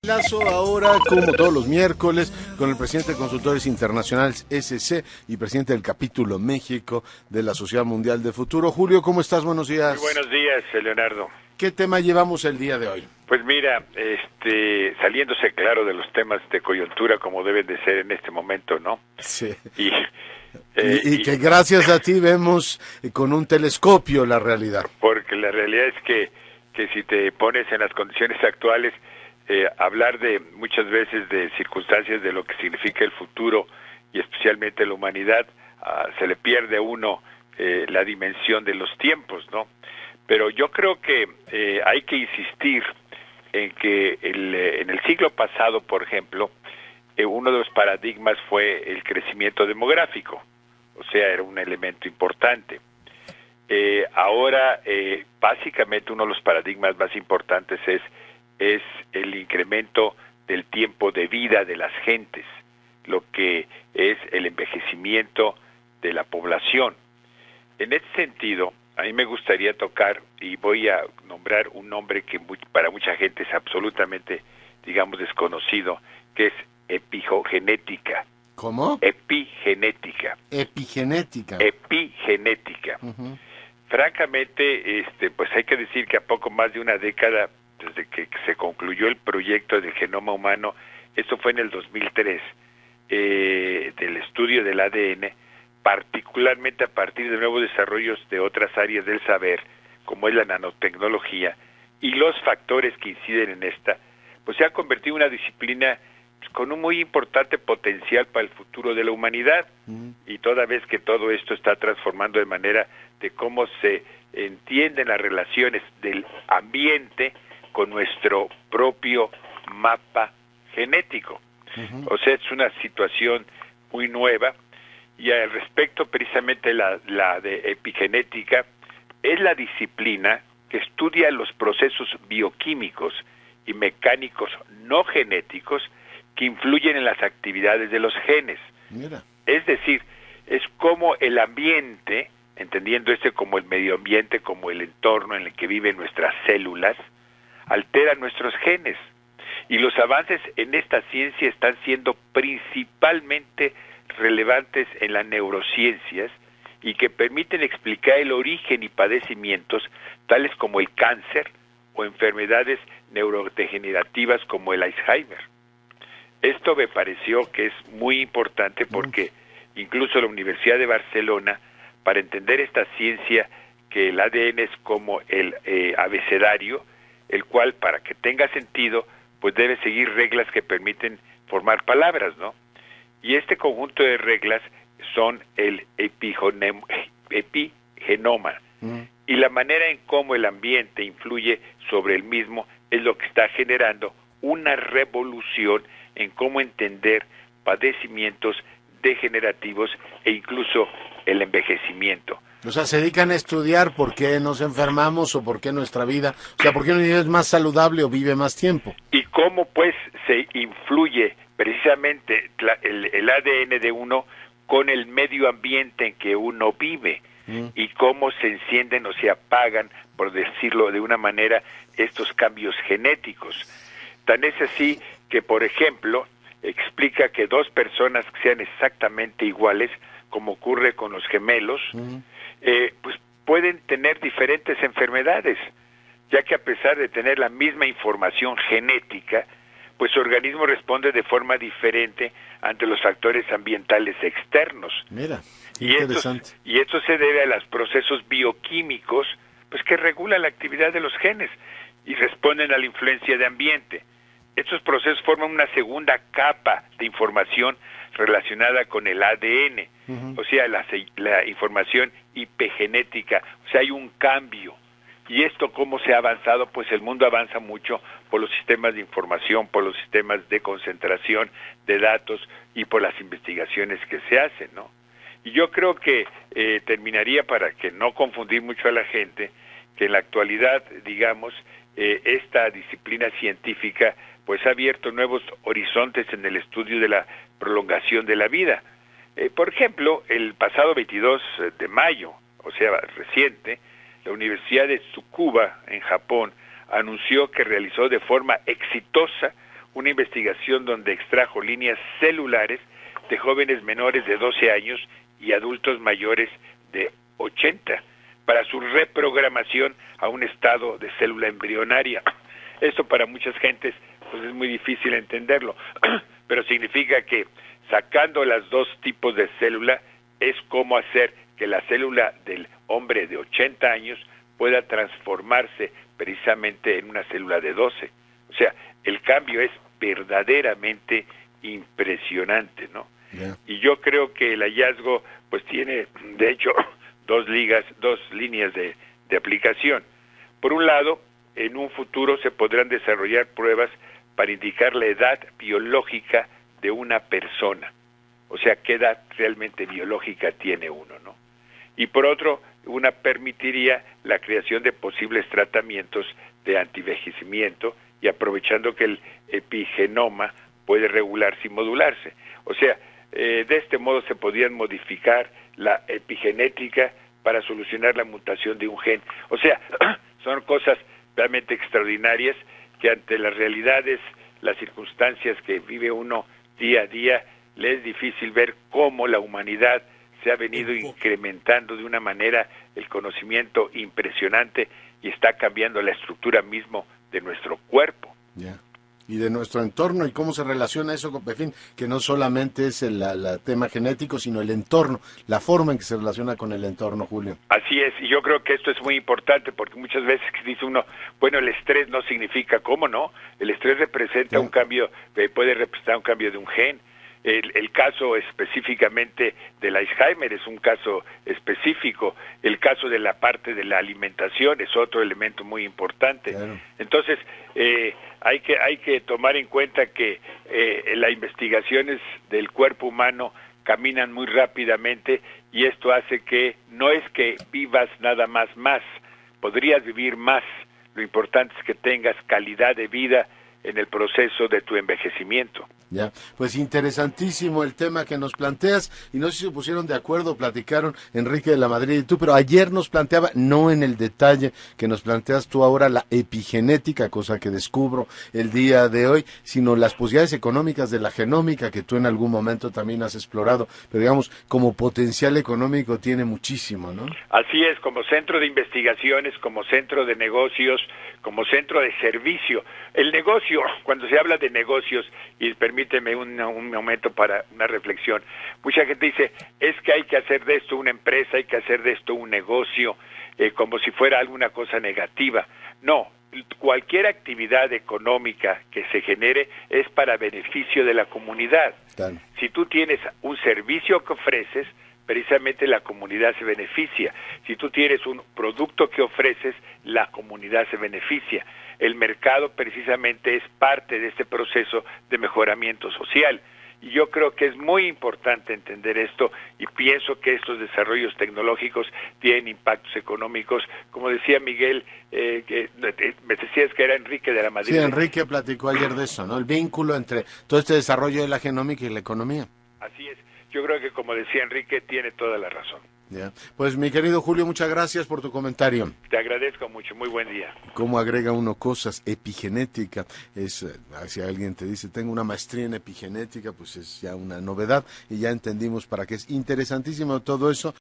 Lazo ahora, como todos los miércoles, con el presidente de Consultores Internacionales SC y presidente del capítulo México de la Sociedad Mundial de Futuro. Julio, ¿cómo estás? Buenos días. Muy buenos días, Leonardo. ¿Qué tema llevamos el día de hoy? Pues mira, saliéndose claro de los temas de coyuntura como deben de ser en este momento, ¿no? Sí. Y que gracias a ti vemos con un telescopio la realidad. Porque la realidad es que si te pones en las condiciones actuales, hablar de muchas veces de circunstancias de lo que significa el futuro y especialmente la humanidad, se le pierde a uno la dimensión de los tiempos, ¿no? Pero yo creo que hay que insistir en que en el siglo pasado, por ejemplo, uno de los paradigmas fue el crecimiento demográfico, o sea, era un elemento importante. Ahora, básicamente uno de los paradigmas más importantes es el incremento del tiempo de vida de las gentes, lo que es el envejecimiento de la población. En este sentido, a mí me gustaría tocar, y voy a nombrar un nombre que para mucha gente es absolutamente, digamos, desconocido, que es epigenética. ¿Cómo? Epigenética. Epigenética. Epigenética. Uh-huh. Francamente, pues hay que decir que a poco más de una década desde que se concluyó el proyecto del genoma humano, esto fue en el 2003, del estudio del ADN, particularmente a partir de nuevos desarrollos de otras áreas del saber, como es la nanotecnología, y los factores que inciden en esta, pues se ha convertido en una disciplina con un muy importante potencial para el futuro de la humanidad, y toda vez que todo esto está transformando de manera de cómo se entienden las relaciones del ambiente con nuestro propio mapa genético. Uh-huh. O sea, es una situación muy nueva, y al respecto precisamente la de epigenética es la disciplina que estudia los procesos bioquímicos y mecánicos no genéticos que influyen en las actividades de los genes. Mira. Es decir, es como el ambiente, entendiendo como el medio ambiente, como el entorno en el que viven nuestras células, altera nuestros genes. Y los avances en esta ciencia están siendo principalmente relevantes en las neurociencias y que permiten explicar el origen y padecimientos tales como el cáncer o enfermedades neurodegenerativas como el Alzheimer. Esto me pareció que es muy importante porque incluso la Universidad de Barcelona, para entender esta ciencia, que el ADN es como el abecedario, el cual, para que tenga sentido, pues debe seguir reglas que permiten formar palabras, ¿no? Y este conjunto de reglas son el epigenoma. Y la manera en cómo el ambiente influye sobre el mismo es lo que está generando una revolución en cómo entender padecimientos degenerativos e incluso el envejecimiento. O sea, se dedican a estudiar por qué nos enfermamos o por qué nuestra vida, o sea, por qué uno es más saludable o vive más tiempo. Y cómo pues se influye precisamente el ADN de uno con el medio ambiente en que uno vive y cómo se encienden o se apagan, por decirlo de una manera, estos cambios genéticos. Tan es así que, por ejemplo, explica que dos personas que sean exactamente iguales, como ocurre con los gemelos, pues pueden tener diferentes enfermedades, ya que a pesar de tener la misma información genética, pues su organismo responde de forma diferente ante los factores ambientales externos. Mira, interesante. Y esto se debe a los procesos bioquímicos, pues que regulan la actividad de los genes y responden a la influencia de ambiente. Estos procesos forman una segunda capa de información relacionada con el ADN, o sea, la información epigenética, o sea, hay un cambio. Y esto, ¿cómo se ha avanzado? Pues el mundo avanza mucho por los sistemas de información, por los sistemas de concentración de datos y por las investigaciones que se hacen, ¿no? Y yo creo que terminaría, para que no confundir mucho a la gente, que en la actualidad, digamos, esta disciplina científica pues ha abierto nuevos horizontes en el estudio de la prolongación de la vida. Por ejemplo, el pasado 22 de mayo, o sea, reciente, la Universidad de Tsukuba, en Japón, anunció que realizó de forma exitosa un una investigación donde extrajo líneas celulares de jóvenes menores de 12 años y adultos mayores de 80 para su reprogramación a un estado de célula embrionaria. Esto para muchas gentes pues es muy difícil entenderlo, pero significa que sacando los dos tipos de célula es como hacer que la célula del hombre de 80 años pueda transformarse precisamente en una célula de 12. O sea, el cambio es verdaderamente impresionante, ¿no? Yeah. Y yo creo que el hallazgo pues tiene, de hecho, dos líneas de aplicación. Por un lado, en un futuro se podrán desarrollar pruebas para indicar la edad biológica de una persona. O sea, qué edad realmente biológica tiene uno, ¿no? Y por otro, una permitiría la creación de posibles tratamientos de antivejecimiento y aprovechando que el epigenoma puede regularse y modularse. O sea, de este modo se podrían modificar la epigenética para solucionar la mutación de un gen. O sea, son cosas realmente extraordinarias que ante las realidades, las circunstancias que vive uno día a día, le es difícil ver cómo la humanidad se ha venido incrementando de una manera el conocimiento impresionante y está cambiando la estructura mismo de nuestro cuerpo. Yeah. Y de nuestro entorno, y cómo se relaciona eso con Pefín, que no solamente es el tema genético, sino el entorno, la forma en que se relaciona con el entorno, Julio. Así es, y yo creo que esto es muy importante, porque muchas veces dice uno, bueno, el estrés no significa, ¿cómo no? El estrés representa un cambio, puede representar un cambio de un gen. El caso específicamente del Alzheimer es un caso específico, el caso de la parte de la alimentación es otro elemento muy importante. Claro. Entonces, hay que tomar en cuenta que las investigaciones del cuerpo humano caminan muy rápidamente y esto hace que no es que vivas nada más, podrías vivir más, lo importante es que tengas calidad de vida en el proceso de tu envejecimiento. Ya, pues interesantísimo el tema que nos planteas, y no sé si se pusieron de acuerdo, platicaron Enrique de la Madrid y tú, pero ayer nos planteaba, no en el detalle que nos planteas tú ahora, la epigenética, cosa que descubro el día de hoy, sino las posibilidades económicas de la genómica, que tú en algún momento también has explorado, pero digamos, como potencial económico tiene muchísimo, ¿no? Así es, como centro de investigaciones, como centro de negocios, como centro de servicio. El negocio, cuando se habla de negocios, y permíteme un momento para una reflexión, mucha gente dice, es que hay que hacer de esto una empresa, hay que hacer de esto un negocio, como si fuera alguna cosa negativa. No, cualquier actividad económica que se genere es para beneficio de la comunidad. Claro. Si tú tienes un servicio que ofreces, precisamente la comunidad se beneficia. Si tú tienes un producto que ofreces, la comunidad se beneficia. El mercado precisamente es parte de este proceso de mejoramiento social. Y yo creo que es muy importante entender esto y pienso que estos desarrollos tecnológicos tienen impactos económicos. Como decía Miguel, que me decías que era Enrique de la Madrid. Sí, Enrique platicó ayer de eso, ¿no? El vínculo entre todo este desarrollo de la genómica y la economía. Así es. Yo creo que, como decía Enrique, tiene toda la razón. Ya. Pues mi querido Julio, muchas gracias por tu comentario. Te agradezco mucho, muy buen día. ¿Cómo agrega uno cosas? Epigenética, si alguien te dice, tengo una maestría en epigenética, pues es ya una novedad y ya entendimos para qué es interesantísimo todo eso.